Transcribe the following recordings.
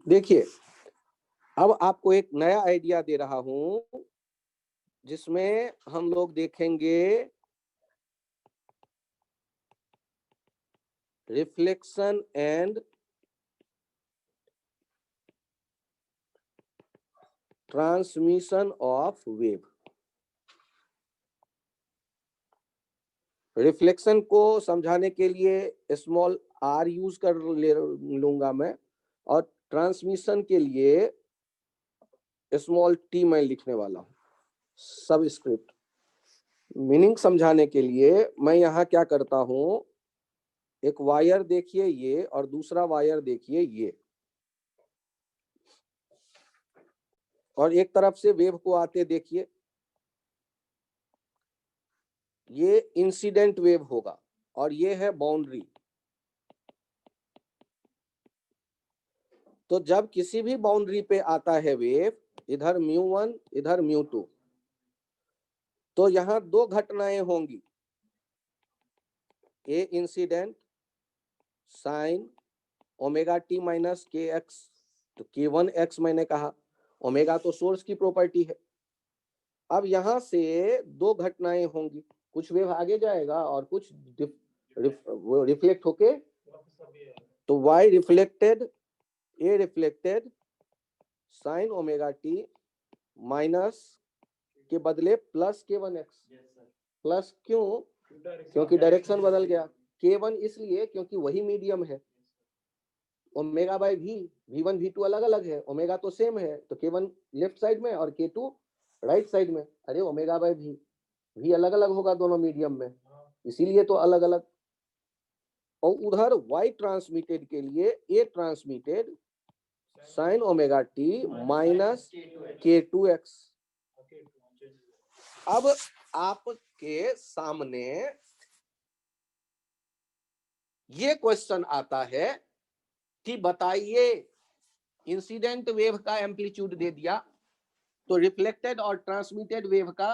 देखिए, अब आपको एक नया आइडिया दे रहा हूं जिसमें हम लोग देखेंगे reflection and transmission of wave. Reflection को समझाने के लिए स्मॉल r यूज कर लूंगा मैं, और ट्रांसमिशन के लिए स्मॉल t मैं लिखने वाला हूं। सबस्क्रिप्ट मीनिंग समझाने के लिए मैं यहां क्या करता हूं, एक वायर देखिए ये, और दूसरा वायर देखिए ये, और एक तरफ से वेव को आते देखिए, ये इंसिडेंट वेव होगा, और ये है बाउंड्री। तो जब किसी भी बाउंड्री पे आता है वेव, इधर μ1 इधर μ2, तो यहां दो घटनाएं होंगी, A incident sine omega t minus k x, तो k1x मैंने कहा, ओमेगा तो सोर्स की प्रॉपर्टी है। अब यहां से दो घटनाएं होंगी, कुछ वेव आगे जाएगा और कुछ रिफ्लेक्ट होके, तो y reflected, A reflected sine omega t minus k बदले प्लस k1x। प्लस क्यों? क्योंकि डायरेक्शन बदल गया। k1 इसलिए क्योंकि वही मीडियम है। Omega by v, v1 v2 अलग अलग है, ओमेगा तो सेम है, तो k1 लेफ्ट साइड में और k2 राइट साइड में। अरे ओमेगा बाय v, v अलग अलग होगा दोनों मीडियम में, इसीलिए तो अलग अलग। और उधर y ट्रांसमिटेड के लिए a transmitted sign omega t minus k2x। अब आपके सामने ये क्वेश्चन आता है कि बताइए, इंसिडेंट वेव का एम्पलीट्यूड दे दिया, तो रिफ्लेक्टेड और ट्रांसमिटेड वेव का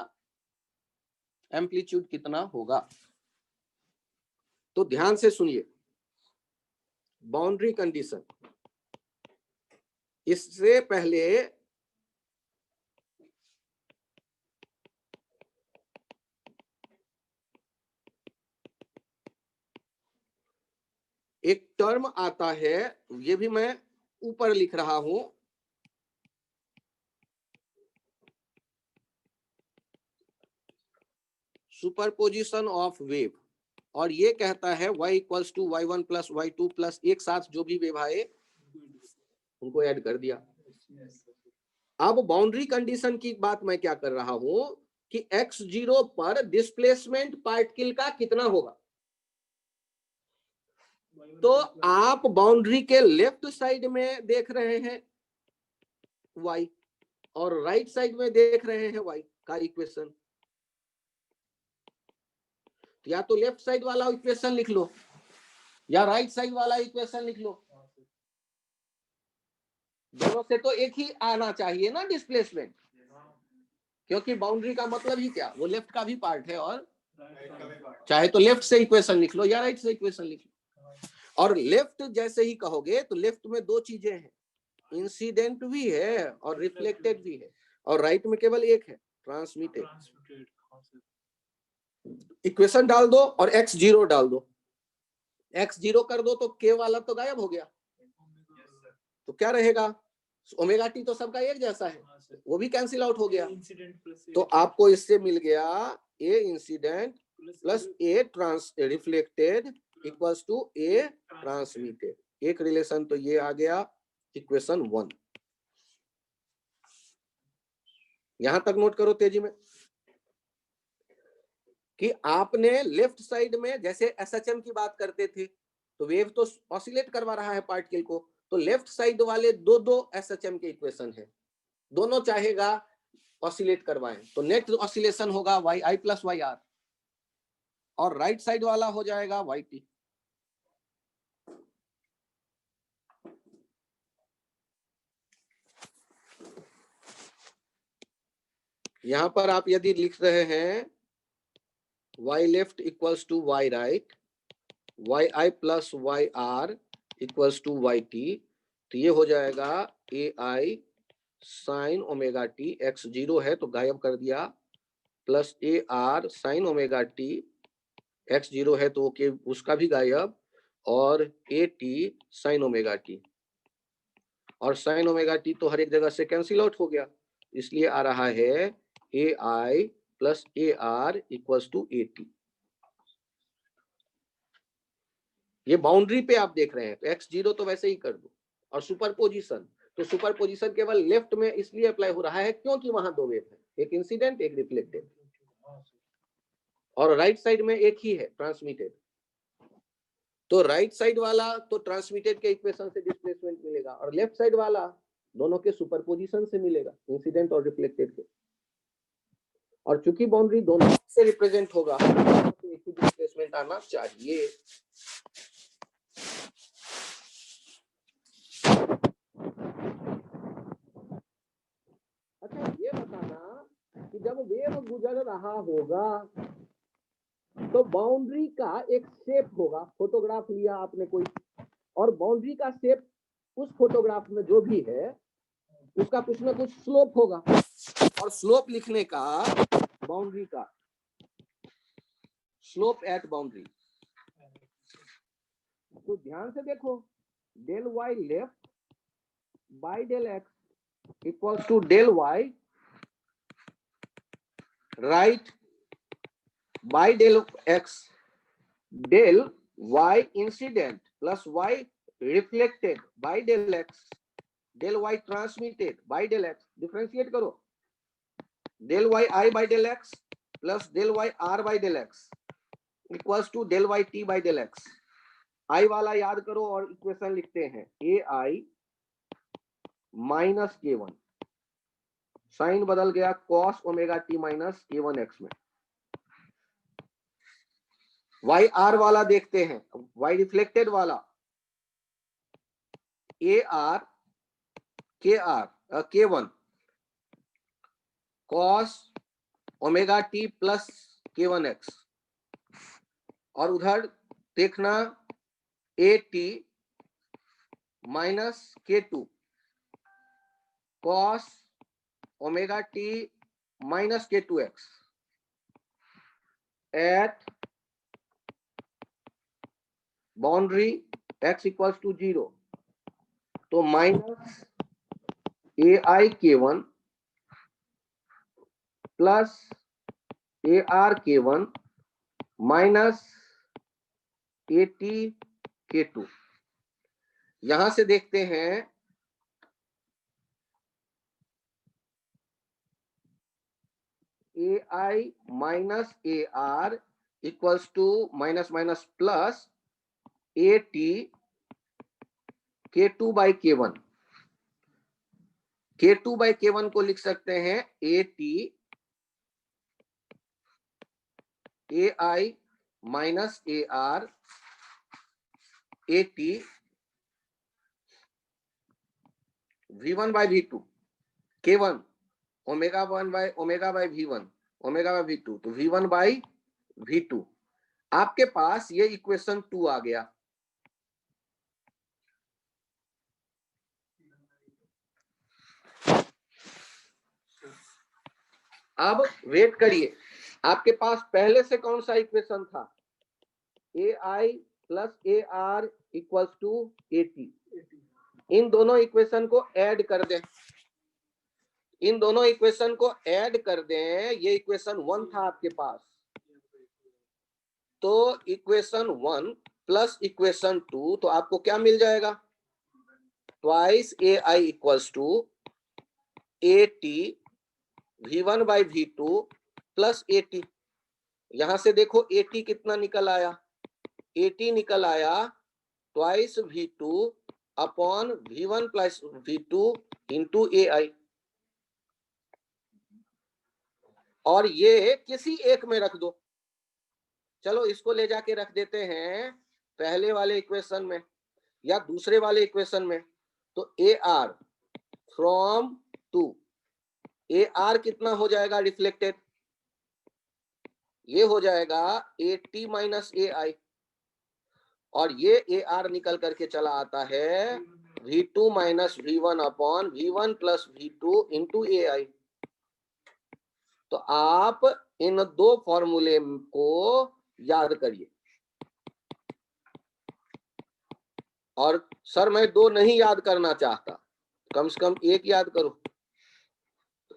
एम्पलीट्यूड कितना होगा? तो ध्यान से सुनिए, बाउंड्री कंडीशन। इससे पहले एक टर्म आता है, ये भी मैं ऊपर लिख रहा हूं, सुपरपोजिशन ऑफ वेव, और ये कहता है y equals to y1 plus y2 plus एक साथ जो भी वेव आए उनको ऐड कर दिया। अब बाउंड्री कंडीशन की बात मैं क्या कर रहा हूं कि x0 पर डिस्प्लेसमेंट पार्टिकल का कितना होगा। तो आप बाउंड्री के लेफ्ट साइड में देख रहे हैं y, और राइट साइड में देख रहे हैं y का इक्वेशन। या तो लेफ्ट साइड वाला इक्वेशन लिख लो या राइट साइड वाला इक्वेशन लिख लो, दोनों से तो एक ही आना चाहिए ना डिस्प्लेसमेंट, क्योंकि बाउंड्री का मतलब ही क्या, वो लेफ्ट का भी पार्ट है, और चाहे तो लेफ्ट से इक्वेशन लिख लो या राइट से इक्वेशन लिख लो। और लेफ्ट जैसे ही कहोगे तो लेफ्ट में दो चीजें हैं, इंसिडेंट भी है और रिफ्लेक्टेड भी है, और राइट में केवल एक है, ट्रांसमिटेड। इक्वेशन डाल दो और x0 डाल दो, x0 कर दो तो k वाला तो गायब हो गया, तो क्या रहेगा, ओमेगा टी तो सबका एक जैसा है, वो भी कैंसिल आउट हो गया। तो आपको इससे मिल गया A incident plus A trans reflected equals to A transmitted. एक रिलेशन तो ये आ गया इक्वेशन 1। यहां तक नोट करो तेजी में कि आपने लेफ्ट साइड में जैसे एसएचएम की बात करते थे, तो वेव तो ऑसिलेट करवा रहा है पार्टिकल को, तो लेफ्ट साइड वाले दो दो एसएचएम के इक्वेशन है, दोनों चाहेगा ऑसिलेट करवाएं, तो नेट ऑसिलेशन होगा y i plus y r, और राइट साइड वाला हो जाएगा वाई टी। यहां पर आप यदि लिख रहे हैं y left equals to y right, y i plus y r equals to y t, तो ये हो जाएगा a i sine omega t, x 0 है तो गायब कर दिया, प्लस ए r sine omega t, x 0 है तो ओके उसका भी गायब, और a t sine omega t, और साइन ओमेगा टी तो हर एक जगह से कैंसिल आउट हो गया, इसलिए आ रहा है A I plus A R equals to A T. ये बाउंड्री पे आप देख रहे हैं, तो एक्स 0 तो वैसे ही कर दो, और सुपरपोजिशन, तो सुपरपोजिशन केवल लेफ्ट में इसलिए अप्लाई हो रहा है क्योंकि वहां दो वेव है, एक इंसिडेंट एक रिफ्लेक्टेड, और राइट साइड में एक ही है ट्रांसमिटेड, तो राइट साइड वाला तो ट्रांसमिटेड के इक्वेशन से डिस्प्लेसमेंट मिलेगा, और लेफ्ट साइड वाला दोनों के सुपरपोजिशन से मिलेगा, इंसिडेंट और रिफ्लेक्टेड के, और चूंकि बाउंड्री दोनों से रिप्रेजेंट होगा तो एक ही डिस्प्लेसमेंट आना चाहिए। अच्छा ये बताना कि जब वेव गुजर रहा होगा तो बाउंड्री का एक शेप होगा, फोटोग्राफ लिया आपने कोई, और बाउंड्री का शेप उस फोटोग्राफ में जो भी है उसका कुछ ना कुछ स्लोप होगा, और स्लोप लिखने का बाउंड्री का स्लोप एट बाउंड्री, तो ध्यान से देखो, del y left by del x equals to del y right by del x, del y incident plus y reflected by del x, del y transmitted by del x, differentiate करो, del y I by del x plus del y R by del x equals to del y T by del x. I वाला याद करो और equation लिखते हैं, A I minus k one, sign बदल गया cos omega t minus k one x में, y R वाला देखते हैं, वाई रिफ्लेक्टेड वाला A R k one cos omega t plus k one x, और उधर देखना A T minus k two cos omega t minus k two x at boundary x equals to 0, तो minus A I k one plus A R k one minus A T k two. यहां से देखते हैं A I minus a are equals to minus minus plus a T k two by k one, k two by k one को लिख सकते हैं a t a I minus a r a t V1 by V2, K1 omega 1 by omega by V1 omega by V2, तो V1 by V2, आपके पास ये equation 2 आ गया। अब wait करिए, आपके पास पहले से कौन सा इक्वेशन था, A I plus A R equals to A T, इन दोनों इक्वेशन को ऐड कर दें, इन दोनों इक्वेशन को ऐड कर दें, ये इक्वेशन 1 था आपके पास, तो इक्वेशन 1 प्लस इक्वेशन 2, तो आपको क्या मिल जाएगा, twice a i equals to A t V1 by V2 plus a t, यहां से देखो ए टी कितना निकल आया, ए टी निकल आया twice V2 upon V1 plus V2 into A I, और ये किसी एक में रख दो, चलो इसको ले जाके रख देते हैं पहले वाले इक्वेशन में या दूसरे वाले इक्वेशन में, तो a r from two, a r कितना हो जाएगा रिफ्लेक्टेड, ये हो जाएगा ए टी माइनस ए आई, और ये ए आर निकल करके चला आता है V2 minus V1 upon V1 plus V2 into AI। तो आप इन दो फॉर्मूले को याद करिए। और सर मैं दो नहीं याद करना चाहता, कम से कम एक याद करो।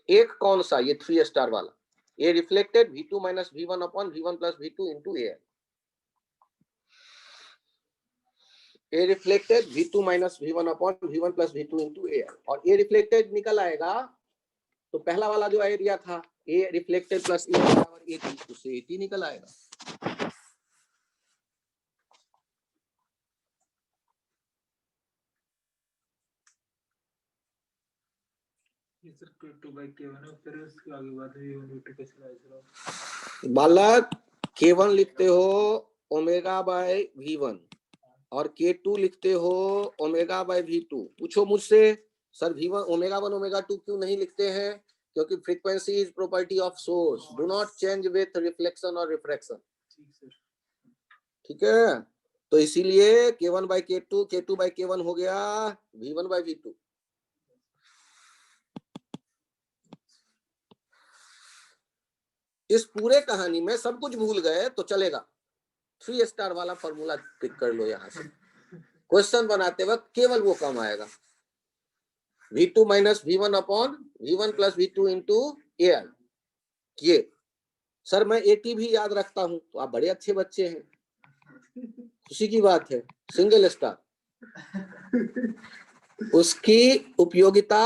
एक कौन सा? ये 3 स्टार वाला, ये reflected V2 minus V1 upon V1 plus V2 into AI। A reflected V2 minus V1 upon V1 plus V2 into AI। और ए रिफ्लेक्टेड निकल आएगा, तो पहला वाला जो एरिया था ए रिफ्लेक्टेड प्लस ए बराबर 80, उससे 80 निकल आएगा। बालक K1 लिखते हो ओमेगा बाय V1 और K2 लिखते हो ओमेगा बाय V2। पूछो मुझसे सर V1 ओमेगा 1 ओमेगा 2 क्यों नहीं लिखते हैं? क्योंकि frequency is property of source, do not change with reflection और रिफ्रैक्शन। ठीक है, तो इसीलिए K1 bye K2, K2 bye K1 हो गया V1 बाय V2। इस पूरे कहानी में सब कुछ भूल गए तो चलेगा, 3 स्टार वाला फॉर्मूला पिक कर लो। यहां से क्वेश्चन बनाते वक्त केवल वो काम आएगा, V2 minus V1 upon V1 plus V2 into AI। ये सर मैं 80 भी याद रखता हूं, तो आप बड़े अच्छे बच्चे हैं, खुशी की बात है। सिंगल स्टार, उसकी उपयोगिता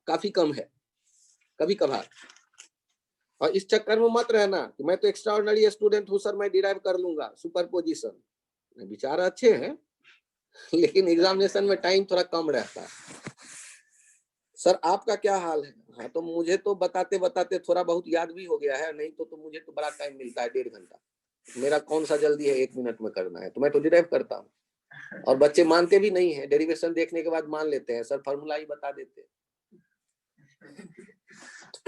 काफी कम है कभी कभार। और इस चक्कर में मत रहना कि मैं तो एक्स्ट्राऑर्डिनरी स्टूडेंट हूं सर, मैं डिराइव कर लूंगा सुपरपोजिशन। विचार अच्छे हैं लेकिन एग्जामिनेशन में टाइम थोड़ा कम रहता है। सर आपका क्या हाल है? हाँ, तो मुझे तो बताते बताते थोड़ा बहुत याद भी हो गया है, नहीं तो मुझे तो बड़ा टाइम मिलता है, 1.5 घंटा। मेरा कौन सा जल्दी है 1 मिनट में करना है, तो मैं तो डिराइव करता हूँ। और बच्चे मानते भी नहीं है, डेरिवेशन देखने के बाद मान लेते हैं, सर फॉर्मूला ही बता देते हैं।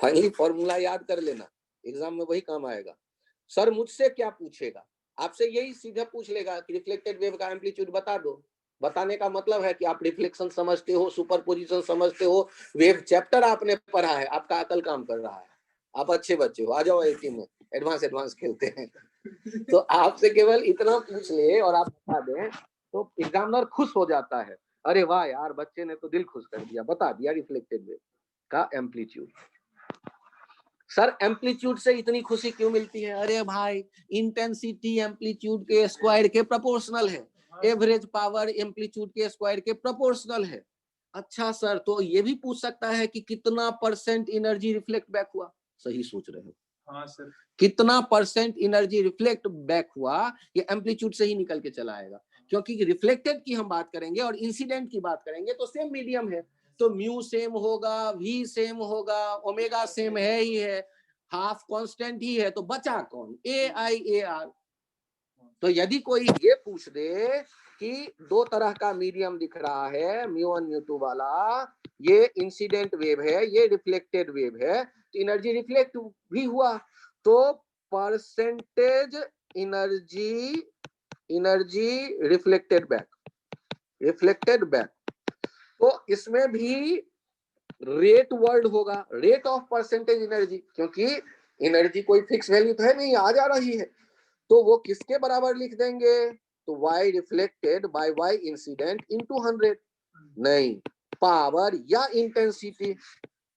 फाइनली फॉर्मूला याद कर लेना, एग्जाम में वही काम आएगा। सर मुझसे क्या पूछेगा? आपसे यही सीधा पूछ लेगा कि रिफ्लेक्टेड वेव का एम्पलीट्यूड बता दो। बताने का मतलब है कि आप रिफ्लेक्शन समझते हो, सुपरपोजिशन समझते हो, वेव चैप्टर आपने पढ़ा है, आपका अकल काम कर रहा है, आप अच्छे बच्चे हो। आ जाओ एटी में एडवांस खेलते हैं। तो आपसे केवल इतना पूछ ले और आप बता दें तो एग्जामिनर खुश हो जाता है, अरे वाह यार बच्चे ने तो दिल खुश कर दिया, बता दिया रिफ्लेक्टेड वेव का एम्पलीट्यूड। सर एम्पलीट्यूड से इतनी खुशी क्यों मिलती है? अरे भाई इंटेंसिटी एम्पलीट्यूड के स्क्वायर के प्रोपोर्शनल है, एवरेज पावर एम्पलीट्यूड के स्क्वायर के प्रोपोर्शनल है। अच्छा सर, तो ये भी पूछ सकता है कि कितना % एनर्जी रिफ्लेक्ट बैक हुआ? सही सोच रहे हो। हाँ सर, कितना % एनर्जी रिफ्लेक्ट बैक हुआ ये एम्पलीट्यूड से ही निकल के चला आएगा। क्योंकि रिफ्लेक्टेड की हम बात करेंगे और इंसिडेंट की बात करेंगे तो सेम मीडियम है, तो म्यू सेम होगा, वी सेम होगा, ओमेगा सेम है ही है, हाफ कांस्टेंट ही है, तो बचा कौन? AI/AR। तो यदि कोई ये पूछ दे कि दो तरह का मीडियम दिख रहा है, म्यू1 म्यू2 वाला, ये इंसिडेंट वेव है, ये रिफ्लेक्टेड वेव है, तो एनर्जी रिफ्लेक्ट भी हुआ, तो परसेंटेज एनर्जी रिफ्लेक्टेड बैक, तो इसमें भी रेट वर्ड होगा, रेट ऑफ परसेंटेज एनर्जी, क्योंकि एनर्जी कोई फिक्स वैल्यू तो है नहीं, आ जा रही है, तो वो किसके बराबर लिख देंगे? तो y reflected by y incident into 100। नहीं, पावर या इंटेंसिटी,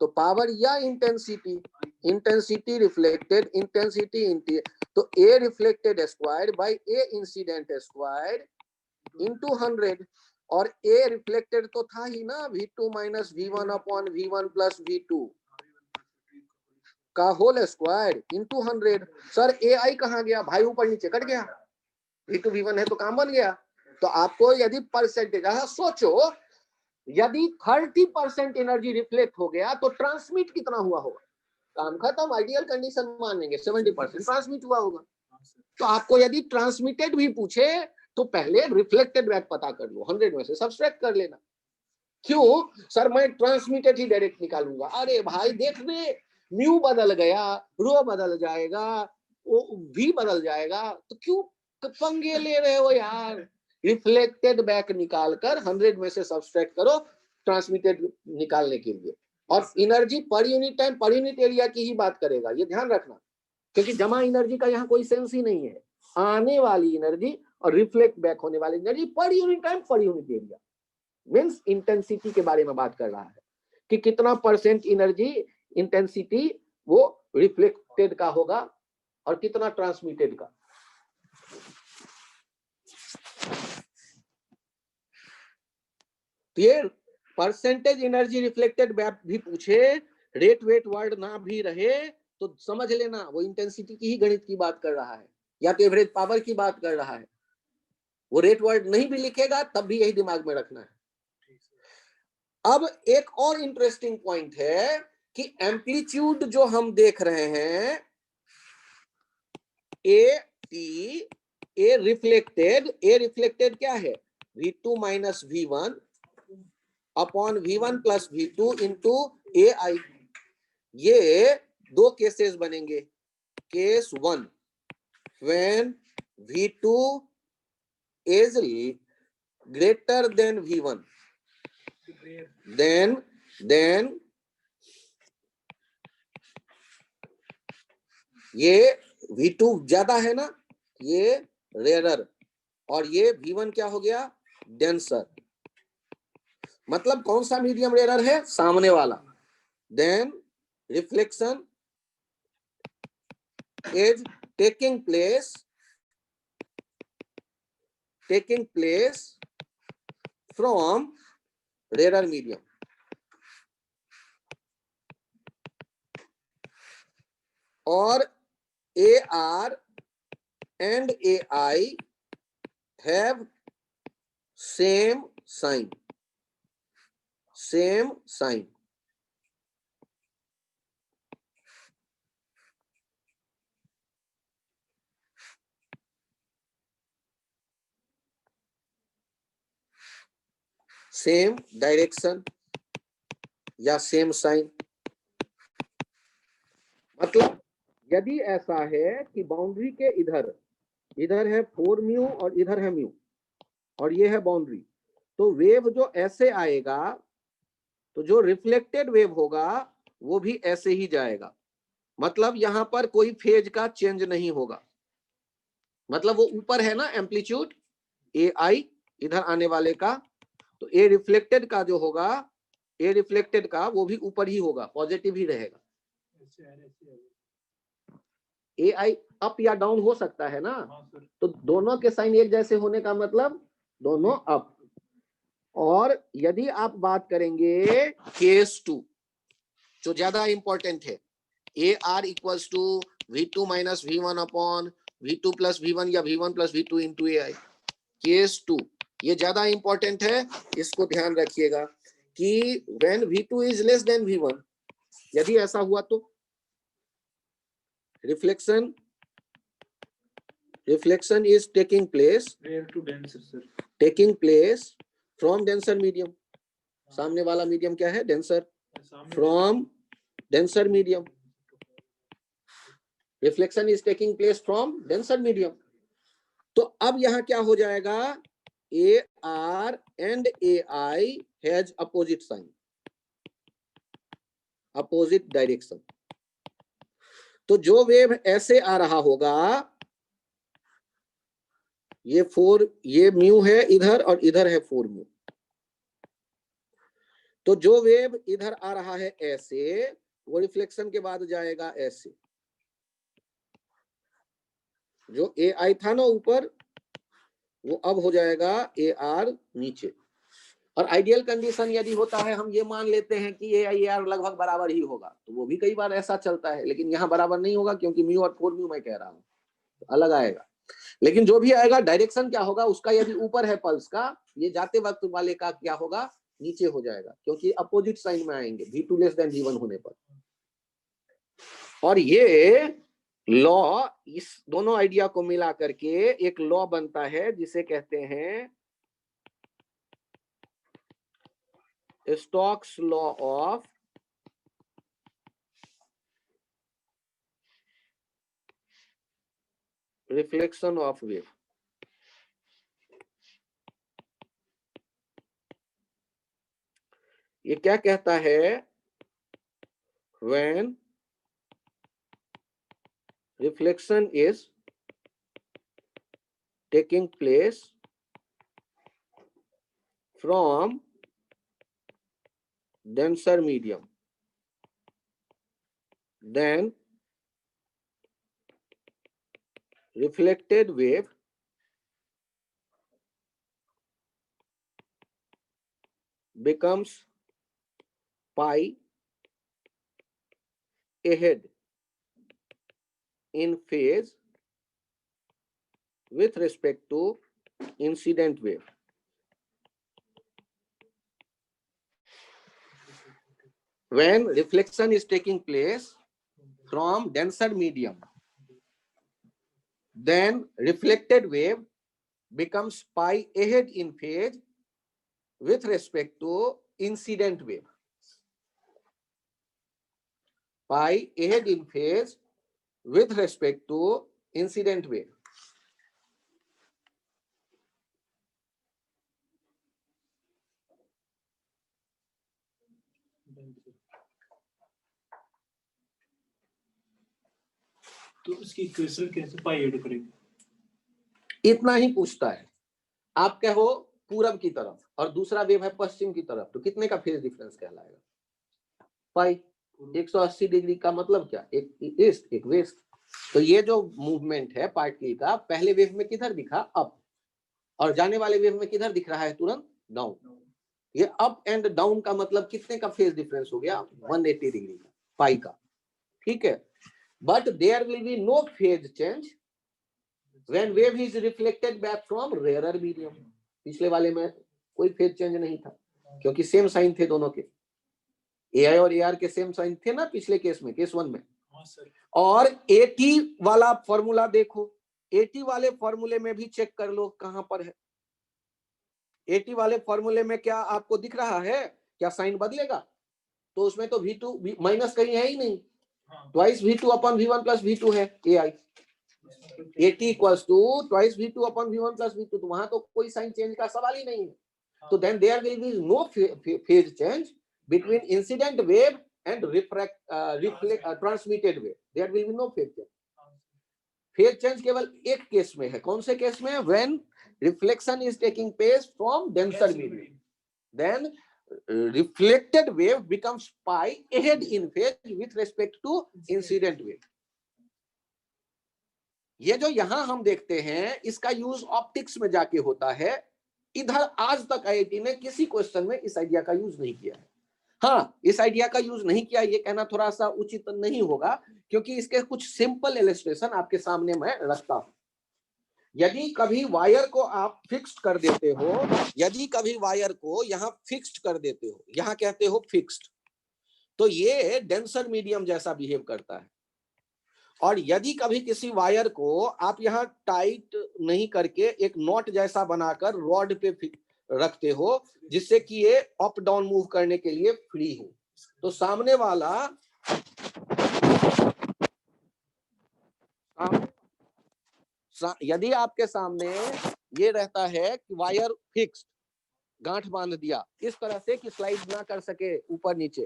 तो पावर या इंटेंसिटी रिफ्लेक्टेड, इंटेंसिटी तो a reflected squared by a incident squared into 100। और a रिफ्लेक्टेड तो था ही ना, V2 minus V1 upon V1 plus V2 का whole square into 100। Sir AI कहाँ गया भाई? ऊपर नीचे कट गया, V2 V1 है तो काम बन गया। तो आपको यदि परसेंटेज, सोचो यदि 30% एनर्जी रिफ्लेक्ट हो गया तो ट्रांसमिट कितना हुआ होगा? काम खत्म, आइडियल कंडीशन मानेंगे 70% ट्रांसमिट हुआ होगा। तो आपको यदि ट्रांसमिटेड भी पूछे तो पहले रिफ्लेक्टेड बैक पता कर लो, 100 में से सब्सट्रैक्ट कर लेना। क्यों सर? मैं ट्रांसमिटेड ही डायरेक्ट निकालूंगा। अरे भाई देख ले, म्यू बदल गया, रो बदल जाएगा, वो भी बदल जाएगा, तो क्यों पंगे ले रहे हो यार? रिफ्लेक्टेड बैक निकालकर 100 में से सब्सट्रैक्ट करो ट्रांसमिटेड निकालने के लिए। और energy per unit time per unit area की ही बात करेगा, ये ध्यान रखना, क्योंकि जमा एनर्जी का यहाँ कोई सेंस ही नहीं है। आने वाली एनर्जी और रिफ्लेक्ट बैक होने वाली energy per unit time per unit area, means intensity के बारे में बात कर रहा है कि कितना परसेंट एनर्जी इंटेंसिटी वो रिफ्लेक्टेड का होगा और कितना ट्रांसमिटेड का। ये परसेंटेज एनर्जी रिफ्लेक्टेड भी पूछे, रेट वेट वर्ड ना भी रहे तो समझ लेना वो इंटेंसिटी की ही गणित की बात कर रहा है या तो एवरेज पावर की बात कर रहा है। वो रेट वर्ड नहीं भी लिखेगा तब भी यही दिमाग में रखना है। अब एक और इंटरेस्टिंग पॉइंट है कि एम्पलीट्यूड जो हम देख रहे हैं ए रिफ्लेक्टेड क्या है, V2 minus V1 upon V1 plus V2 into AI। ये दो केसेस बनेंगे। Case 1 when V2 is greater than V1, then ये V2 ज्यादा है ना, ये रेयरर, और ये V1 क्या हो गया, डेंसर। मतलब कौन सा मीडियम रेयरर है, सामने वाला। Then reflection is taking place from rarer medium. और AR and AI have same sign. Same direction या सेम साइन। मतलब यदि ऐसा है कि बाउंड्री के इधर है 4 म्यू और इधर है म्यू और ये है बाउंड्री, तो वेव जो ऐसे आएगा तो जो रिफ्लेक्टेड वेव होगा वो भी ऐसे ही जाएगा। मतलब यहां पर कोई फेज का चेंज नहीं होगा। मतलब वो ऊपर है ना एम्पलीट्यूड AI इधर आने वाले का, तो ए रिफ्लेक्टेड का जो होगा, ए रिफ्लेक्टेड का वो भी ऊपर ही होगा, पॉजिटिव ही रहेगा। AI अप या डाउन हो सकता है ना, तो दोनों के साइन एक जैसे होने का मतलब दोनों अप। और यदि आप बात करेंगे केस 2 जो ज्यादा इंपॉर्टेंट है, AR equals to V2 minus V1 upon V2 plus V1 या V1 plus V2 into AI। Case 2 ये ज्यादा इंपॉर्टेंट है, इसको ध्यान रखिएगा कि when V2 is less than V1, यदि ऐसा हुआ तो reflection is taking place from denser medium। सामने वाला मीडियम क्या है, denser, from denser medium. Reflection is taking place from denser medium. तो अब यहां क्या हो जाएगा, AR and AI has opposite sign, opposite direction. तो जो वेव ऐसे आ रहा होगा, ये म्यू है इधर और इधर है 4 म्यू, तो जो वेव इधर आ रहा है ऐसे, वो रिफ्लेक्शन के बाद जाएगा ऐसे। जो AI था ना ऊपर, वो अब हो जाएगा AR नीचे। और आइडियल कंडीशन यदि होता है, हम ये मान लेते हैं कि AR लगभग बराबर ही होगा, तो वो भी कई बार ऐसा चलता है, लेकिन यहाँ बराबर नहीं होगा क्योंकि म्यू और 4 म्यू मैं कह रहा हूँ, तो अलग आएगा। लेकिन जो भी आएगा डायरेक्शन क्या होगा उसका, यदि ऊपर है पल्स का, ये जाते वक्त वाले का क्या होगा, नीचे हो जाएगा, क्योंकि अपोजिट साइन में आएंगे V2 लेस देन V1 होने पर। और ये लॉ, इस दोनों आइडिया को मिला करके एक लॉ बनता है जिसे कहते हैं Stokes law of reflection of wave. ये क्या कहता है, when reflection is taking place from denser medium, then reflected wave becomes pi ahead in phase with respect to incident wave. When reflection is taking place from denser medium, then reflected wave becomes pi ahead in phase with respect to incident wave. Pi ahead in phase with respect to incident wave. तो उसकी equation कैसे पाई add करेंगे? इतना ही पूछता है। आप कहो पूरब की तरफ और दूसरा वेव है पश्चिम की तरफ, तो कितने का फेज डिफरेंस कहलाएगा? पाई। 180 डिग्री का मतलब क्या? एक ईस्ट एक वेस्ट। तो ये जो मूवमेंट है पार्टिकल का, पहले वेव में किधर दिखा? अप, और जाने वाले वेव में किधर दिख रहा है? तुरंत डाउन। ये अप एंड डाउन का मतलब कितने का फेज डिफरेंस हो गया? 180 डिग्री का, पाई का। ठीक है, but there will be no phase change when wave is reflected back from rarer medium. पिछले वाले में कोई फेज चेंज नहीं था, क्योंकि सेम साइन थे दोनों के। एआई और एआर के सेम साइन थे ना पिछले केस में, केस 1 में। और एटी वाला फॉर्मूला देखो, एटी वाले फॉर्मूले में भी चेक कर लो कहां पर है। एटी वाले फॉर्मूले में क्या आपको दिख रहा है? क्या साइन बदलेगा? तो उसमें तो V2 माइनस कहीं है ही नहीं, twice V2 upon V1 plus V2 है। A i a t equals to twice V2 upon V1 plus V2, तो वहां तो कोई साइन चेंज का सवाल ही नहीं है। तो then there will be no phase change between incident wave and transmitted wave. There will be no phase change. Phase change केवल एक केस में है। कौन से केस में? When reflection is taking place from denser medium, then reflected wave becomes pi ahead in phase with respect to incident wave. ये जो यहां हम देखते हैं, इसका यूज ऑप्टिक्स में जाके होता है। इधर आज तक आईआईटी ने किसी क्वेश्चन में इस आइडिया का यूज नहीं किया है। हाँ, इस आइडिया का यूज नहीं किया, ये कहना थोड़ा सा उचित नहीं होगा, क्योंकि इसके कुछ सिंपल इलस्ट्रेशन आपके सामने मैं रखता हूं। यदि कभी वायर को आप फिक्स्ड कर देते हो, यदि कभी वायर को यहां फिक्स्ड कर देते हो, यहां कहते हो फिक्स्ड, तो ये डेंसर मीडियम जैसा बिहेव करता है। और यदि कभी किसी वायर को आप यहां टाइट नहीं करके एक नॉट जैसा बनाकर रॉड पे रखते हो, जिससे कि ये अप डाउन मूव करने के लिए फ्री हो, तो सामने वाला यदि आपके सामने ये रहता है कि वायर फिक्स्ड, गांठ बांध दिया इस तरह से कि स्लाइड ना कर सके ऊपर नीचे,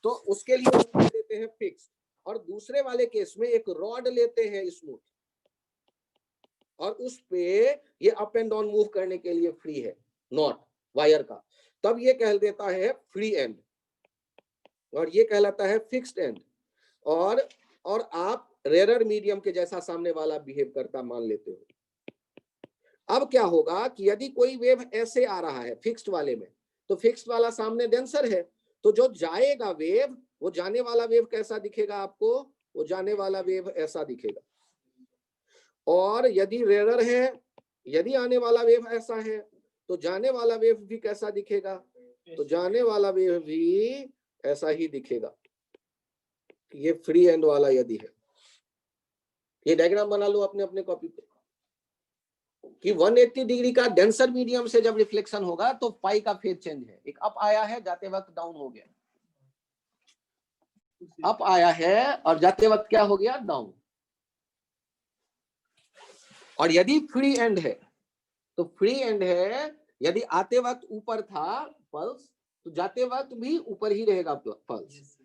तो उसके लिए हम लेते हैं फिक्स्ड। और दूसरे वाले केस में एक रॉड लेते हैं स्मूथ, और उस पे ये अप एंड डाउन मूव करने के लिए फ्री है नॉट वायर का, तब ये कह देता है फ्री एंड, और ये कहलाता है फिक्स्ड एंड। और आप रेयर मीडियम के जैसा सामने वाला बिहेव करता मान लेते हो। अब क्या होगा कि यदि कोई वेव ऐसे आ रहा है फिक्स्ड वाले में, तो फिक्स्ड वाला सामने डेंसर है, तो जो जाएगा वेव, वो जाने वाला वेव कैसा दिखेगा आपको? वो जाने वाला वेव ऐसा दिखेगा। और यदि रेयर है, यदि आने वाला वेव ऐसा है, तो जाने वाला वेव भी कैसा दिखेगा? तो जाने वाला वेव भी ऐसा ही दिखेगा। ये फ्री एंड वाला यदि है, ये डायग्राम बना लो अपने अपने कॉपी पे कि 180 डिग्री का डेंसर मीडियम से जब रिफ्लेक्शन होगा तो पाई का फेज चेंज है। एक अप आया है, जाते वक्त डाउन हो गया, अप आया है और जाते वक्त क्या हो गया? डाउन। और यदि फ्री एंड है, तो फ्री एंड है, यदि आते वक्त ऊपर था पल्स तो जाते वक्त भी ऊपर ही रहेगा पल्स।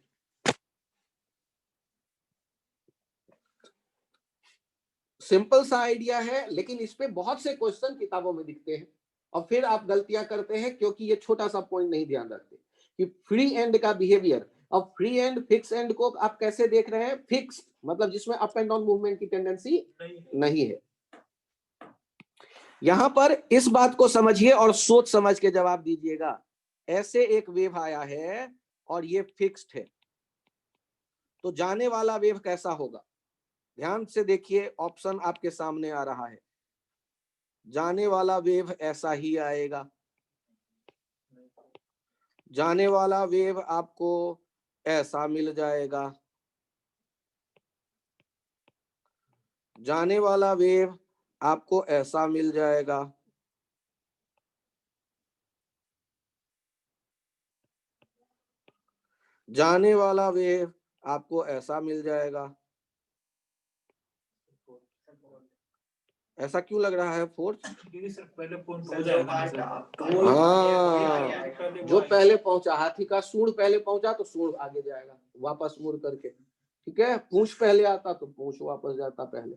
सिंपल सा आइडिया है, लेकिन इस पे बहुत से क्वेश्चन किताबों में दिखते हैं और फिर आप गलतियां करते हैं क्योंकि ये छोटा सा पॉइंट नहीं ध्यान रखते कि फ्री एंड का बिहेवियर। अब फ्री एंड फिक्स एंड को आप कैसे देख रहे हैं? फिक्स मतलब जिसमें अप एंड डाउन मूवमेंट की टेंडेंसी नहीं है। यहां पर इस बात को समझिए और सोच समझ के जवाब दीजिएगा। ऐसे एक वेव आया है और ये फिक्स्ड है, तो जाने वाला वेव कैसा होगा? ध्यान से देखिए, ऑप्शन आपके सामने आ रहा है। जाने वाला वेव ऐसा ही आएगा। जाने वाला वेव आपको ऐसा मिल जाएगा। जाने वाला वेव आपको ऐसा मिल जाएगा। जाने वाला वेव आपको ऐसा मिल जाएगा। ऐसा क्यों लग रहा है फोर्स? हाँ, जो पहले पहुंचा, हाथी का सूंड पहले पहुंचा तो सूंड आगे जाएगा वापस मुड़ करके, ठीक है। पूंछ पहले आता तो पूंछ वापस जाता पहले,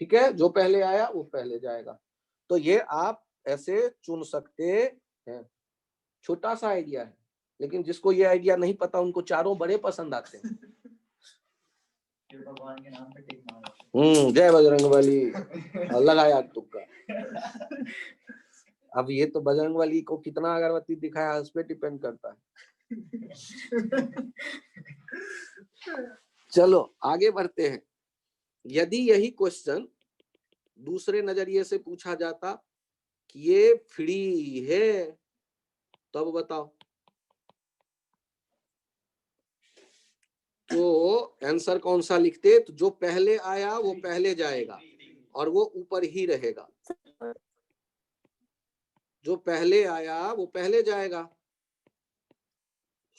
ठीक है। जो पहले आया वो पहले जाएगा। तो ये आप ऐसे चुन सकते हैं। छोटा सा आइडिया है, लेकिन जिसको ये आइडिया नहीं पता उनको चारों बड़े पसंद आते हैं। भगवान के नाम पे टिक मारो। जय बजरंगबली। लगाया तुक्का। अब ये तो बजरंगबली को कितना अगरबत्ती दिखाया उस पर डिपेंड करता है। चलो आगे बढ़ते हैं। यदि यही क्वेश्चन दूसरे नजरिए से पूछा जाता कि ये फ्री है, तब बताओ तो आंसर कौन सा लिखते? तो जो पहले आया वो पहले जाएगा और वो ऊपर ही रहेगा। जो पहले आया वो पहले जाएगा,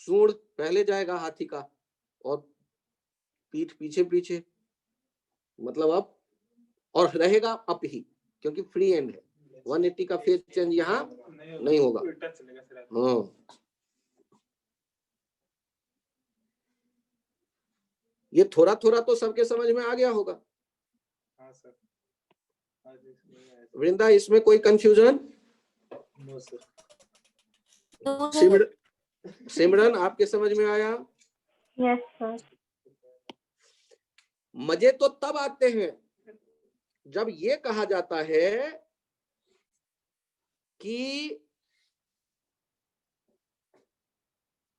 सूंड पहले जाएगा हाथी का और पीठ पीछे पीछे, मतलब अब और रहेगा अप ही, क्योंकि फ्री एंड है। 180 का फेज चेंज यहाँ नहीं होगा। हाँ, ये थोड़ा थोड़ा तो सबके समझ में आ गया होगा। हाँ सर। वृंदा, इसमें कोई कंफ्यूजन? No sir. सिमरन आपके समझ में आया? Yes sir. मजे तो तब आते हैं जब ये कहा जाता है कि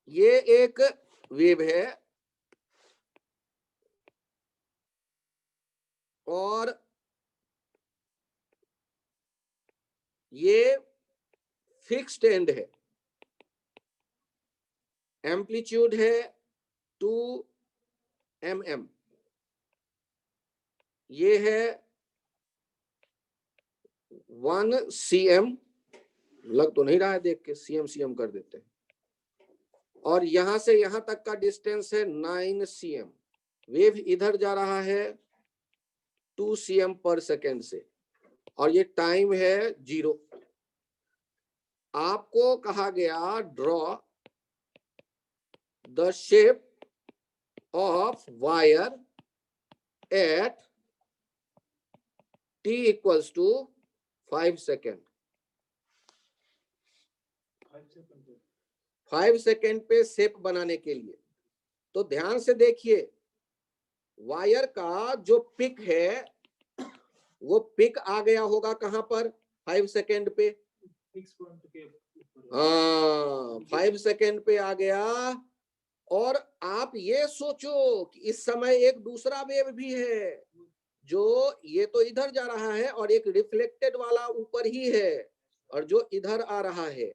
ये एक वेव है और ये फिक्स्ड एंड है, एम्पलीट्यूड है 2 mm, ये है 1 cm, लग तो नहीं रहा है देख के, cm कर देते हैं, और यहां से यहां तक का डिस्टेंस है 9 cm। वेव इधर जा रहा है 2 cm पर सेकेंड से और ये टाइम है 0। आपको कहा गया draw the shape of wire at t equals to 5 second. 5 second पे शेप बनाने के लिए तो ध्यान से देखिए, वायर का जो पिक है वो पिक आ गया होगा कहां पर? 5 सेकेंड पे। हाँ, 5 सेकेंड पे आ गया। और आप ये सोचो कि इस समय एक दूसरा वेव भी है जो ये तो इधर जा रहा है और एक रिफ्लेक्टेड वाला ऊपर ही है और जो इधर आ रहा है।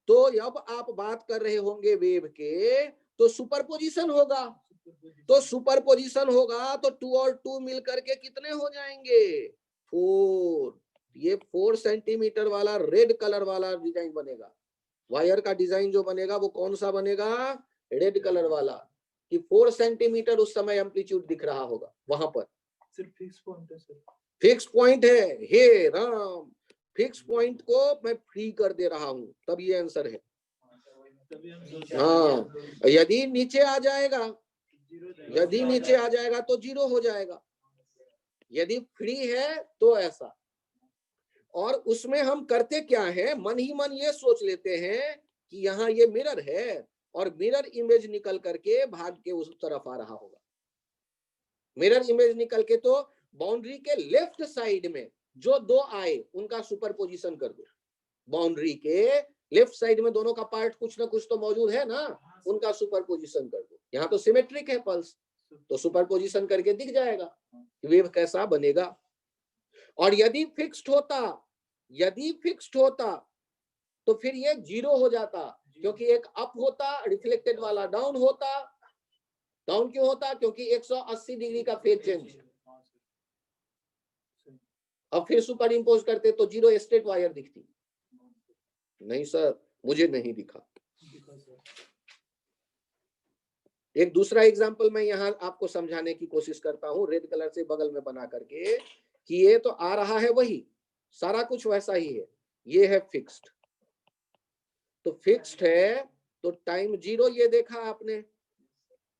तो अब आप बात कर रहे होंगे वेव के, तो सुपरपोजिशन होगा। तो सुपरपोजिशन होगा तो 2 और 2 मिलकर के कितने हो जाएंगे? 4। ये 4 सेंटीमीटर वाला रेड कलर वाला डिजाइन बनेगा। वायर का डिजाइन जो बनेगा वो कौन सा बनेगा? रेड कलर वाला, कि 4 सेंटीमीटर उस समय एम्पलीट्यूड दिख रहा होगा वहां पर। सिर्फ फिक्स पॉइंट है सर। फिक्स पॉइंट है। हे राम, फिक्स पॉइंट को मैं फ्री कर दे रहा हूं, तब ये आंसर है। तभी हम सोच हाँ, यदि नीचे आ जाएगा, यदि नीचे आ जाएगा तो 0 हो जाएगा, यदि फ्री है तो ऐसा। और उसमें हम करते क्या है, मन ही मन ये सोच लेते हैं कि यहाँ ये मिरर है और मिरर इमेज निकल करके भाग के उस तरफ आ रहा होगा। मिरर इमेज निकल के तो बाउंड्री के लेफ्ट साइड में जो दो आए उनका सुपरपोजिशन कर दो। बाउंड्री के लेफ्ट साइड में दोनों का पार्ट कुछ ना कुछ तो मौजूद है ना, उनका सुपरपोजिशन कर दो। यहाँ तो सिमेट्रिक है पल्स, तो सुपरपोजिशन करके दिख जाएगा वेव कैसा बनेगा। और यदि फिक्स्ड होता तो फिर ये 0 हो जाता, क्योंकि एक अप होता, रिफ्लेक्टेड वाला डाउन होता। डाउन क्यों होता, क्योंकि 180 डिग्री का फेज चेंज। अब फिर सुपर इम्पोज करते तो 0 स्ट्रेट वायर दिखती। नहीं सर, मुझे नहीं दिखा। एक दूसरा एग्जांपल मैं यहाँ आपको समझाने की कोशिश करता हूँ, रेड कलर से बगल में बना करके, कि ये तो आ रहा है वही, सारा कुछ वैसा ही है। ये है फिक्स्ड, तो फिक्स्ड है तो टाइम 0 ये देखा आपने,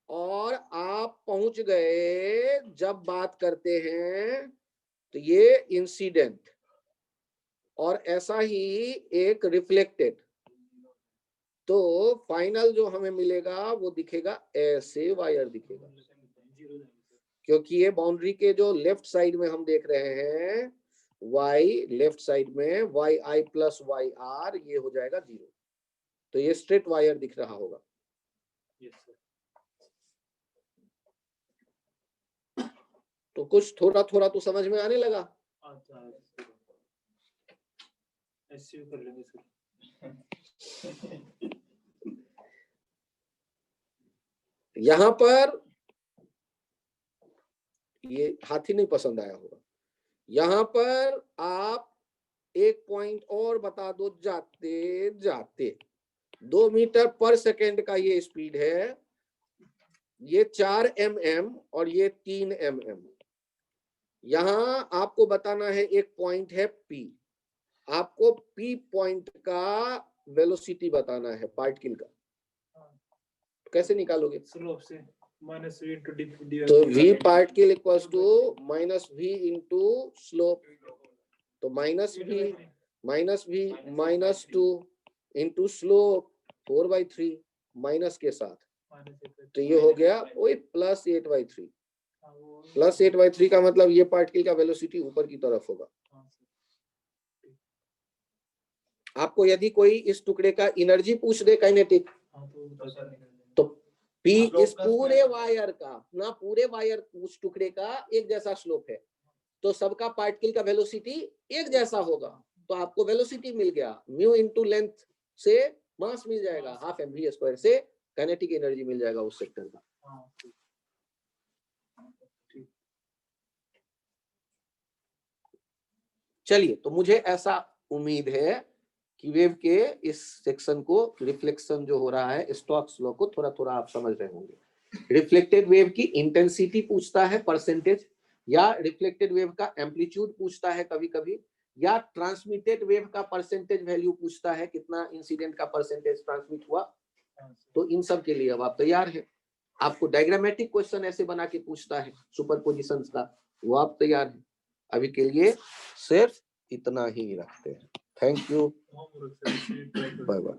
और आप पहुंच गए जब बात करते हैं तो ये इंसिडेंट, और ऐसा ही एक रिफ्लेक्टेड। तो फाइनल जो हमें मिलेगा वो दिखेगा ऐसे, वायर दिखेगा, क्योंकि ये बाउंड्री के जो लेफ्ट साइड में हम देख रहे हैं वाई, लेफ्ट साइड में y i plus y r, ये हो जाएगा 0, तो ये स्ट्रेट वायर दिख रहा होगा। तो कुछ थोड़ा थोड़ा तो समझ में आने लगा। ऐसे कर लेंगे सर। यहां पर ये हाथी नहीं पसंद आया होगा। यहां पर आप एक पॉइंट और बता दो, जाते जाते 2 मीटर पर सेकेंड का ये स्पीड है, ये 4 mm और ये 3 mm। यहां आपको बताना है एक पॉइंट है P, आपको P पॉइंट का वेलोसिटी बताना है पार्टिकल का। कैसे निकालोगे? स्लोप से माइनस v इंटू डी। तो v particle equals to minus v into slope, तो minus v minus 2 into slope 4/3 minus के साथ, तो ये हो गया वही प्लस 8/3। प्लस 8/3 का मतलब ये पार्टिकल का वेलोसिटी ऊपर की तरफ होगा। आपको यदि कोई इस टुकड़े का एनर्जी पूछ दे काइनेटिक, तो P इस पूरे वायर का ना, पूरे वायर उस टुकड़े का एक जैसा स्लोप है, तो सबका पार्टिकल का वेलोसिटी एक जैसा होगा, तो आपको वेलोसिटी मिल गया। म्यू इंटू लेंथ से मास मिल जाएगा, हाफ mv² से काइनेटिक एनर्जी मिल जाएगा उस सेक्टर का। चलिए, तो मुझे ऐसा उम्मीद है कि वेव के इस सेक्शन को, रिफ्लेक्शन जो हो रहा है, स्टोक्स लॉ को थोड़ा थोड़ा आप समझ रहे होंगे। रिफ्लेक्टेड वेव की इंटेंसिटी पूछता है परसेंटेज, या रिफ्लेक्टेड वेव का एम्पलीट्यूड पूछता है कभी कभी, या ट्रांसमिटेड वेव का परसेंटेज वैल्यू पूछता है, कितना इंसिडेंट का परसेंटेज ट्रांसमिट हुआ। तो इन सब के लिए अब आप तैयार हैं। आपको डायग्रामेटिक क्वेश्चन ऐसे बना के पूछता है सुपरपोजिशंस का, वो आप तैयार हैं। अभी के लिए सिर्फ इतना ही रखते हैं। Thank you, bye bye.